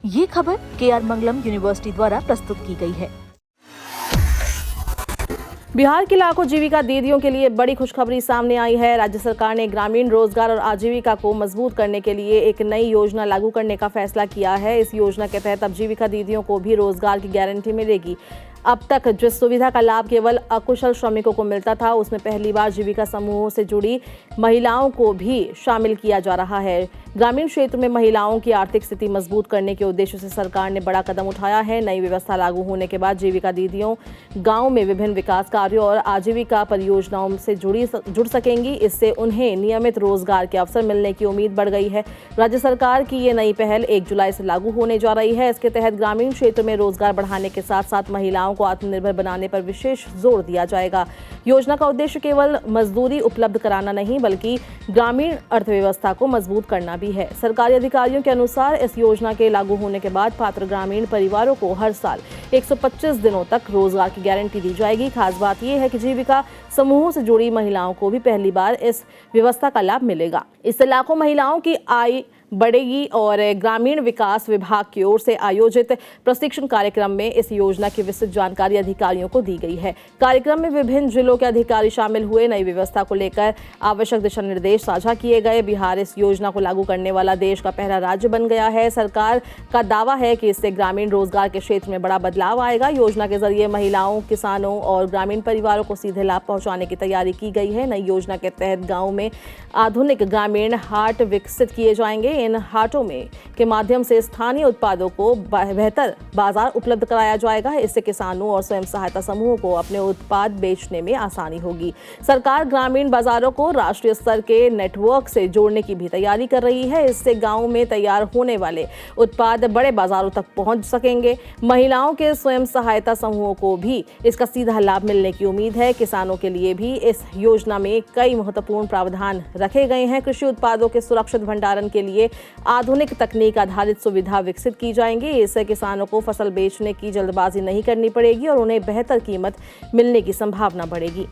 ये खबर KR मंगलम university द्वारा प्रस्तुत की गई है। बिहार के लाखों जीविका दीदियों के लिए बड़ी खुशखबरी सामने आई है। राज्य सरकार ने ग्रामीण रोजगार और आजीविका को मजबूत करने के लिए एक नई योजना लागू करने का फैसला किया है। इस योजना के तहत अब जीविका दीदियों को भी रोजगार की गारंटी मिलेगी। अब तक जिस सुविधा का लाभ केवल अकुशल श्रमिकों को मिलता था, उसमें पहली बार जीविका समूहों से जुड़ी महिलाओं को भी शामिल किया जा रहा है। ग्रामीण क्षेत्र में महिलाओं की आर्थिक स्थिति मजबूत करने के उद्देश्य से सरकार ने बड़ा कदम उठाया है। नई व्यवस्था लागू होने के बाद जीविका दीदियों गांव में विभिन्न विकास कार्यों और आजीविका परियोजनाओं से जुड़ सकेंगी। इससे उन्हें नियमित रोजगार के अवसर मिलने की उम्मीद बढ़ गई है। राज्य सरकार की ये नई पहल 1 जुलाई से लागू होने जा रही है। इसके तहत ग्रामीण क्षेत्र में रोजगार बढ़ाने के साथ साथ महिलाओं को आत्मनिर्भर बनाने पर विशेष जोर दिया जाएगा। योजना का उद्देश्य केवल मजदूरी उपलब्ध कराना नहीं, बल्कि ग्रामीण अर्थव्यवस्था को मजबूत करना भी है। सरकारी अधिकारियों के अनुसार इस योजना के लागू होने के बाद पात्र ग्रामीण परिवारों को हर साल 125 दिनों तक रोजगार की गारंटी दी जाएगी। खास बात यह है कि जीविका समूहों से जुड़ी महिलाओं को भी पहली बार इस व्यवस्था का लाभ मिलेगा। इससे लाखों महिलाओं की आय बढ़ेगी और ग्रामीण विकास विभाग की ओर से आयोजित प्रशिक्षण कार्यक्रम में इस योजना की विस्तृत जानकारी अधिकारियों को दी गई है। कार्यक्रम में विभिन्न जिलों के अधिकारी शामिल हुए। नई व्यवस्था को लेकर आवश्यक दिशा निर्देश साझा किए गए। बिहार इस योजना को लागू करने वाला देश का पहला राज्य बन गया है। सरकार का दावा है कि इससे ग्रामीण रोजगार के क्षेत्र में बड़ा बदलाव आएगा। योजना के जरिए महिलाओं, किसानों और ग्रामीण परिवारों को सीधे लाभ पहुंचाने की तैयारी की गई है। नई योजना के तहत गाँव में आधुनिक ग्रामीण हाट विकसित किए जाएंगे। इन हाटों में के माध्यम से स्थानीय उत्पादों को बेहतर बाजार उपलब्ध कराया जाएगा। इससे किसानों और स्वयं सहायता समूहों को अपने उत्पाद बेचने में आसानी होगी। सरकार ग्रामीण बाजारों को राष्ट्रीय स्तर के नेटवर्क से जोड़ने की भी तैयारी कर रही है। इससे गांव में तैयार होने वाले उत्पाद बड़े बाजारों तक पहुंच सकेंगे। महिलाओं के स्वयं सहायता समूहों को भी इसका सीधा लाभ मिलने की उम्मीद है। किसानों के लिए भी इस योजना में कई महत्वपूर्ण प्रावधान रखे गए हैं। कृषि उत्पादों के सुरक्षित भंडारण के लिए आधुनिक तकनीक आधारित सुविधा विकसित की जाएंगी। इससे किसानों को फसल बेचने की जल्दबाजी नहीं करनी पड़ेगी और उन्हें बेहतर कीमत मिलने की संभावना बढ़ेगी।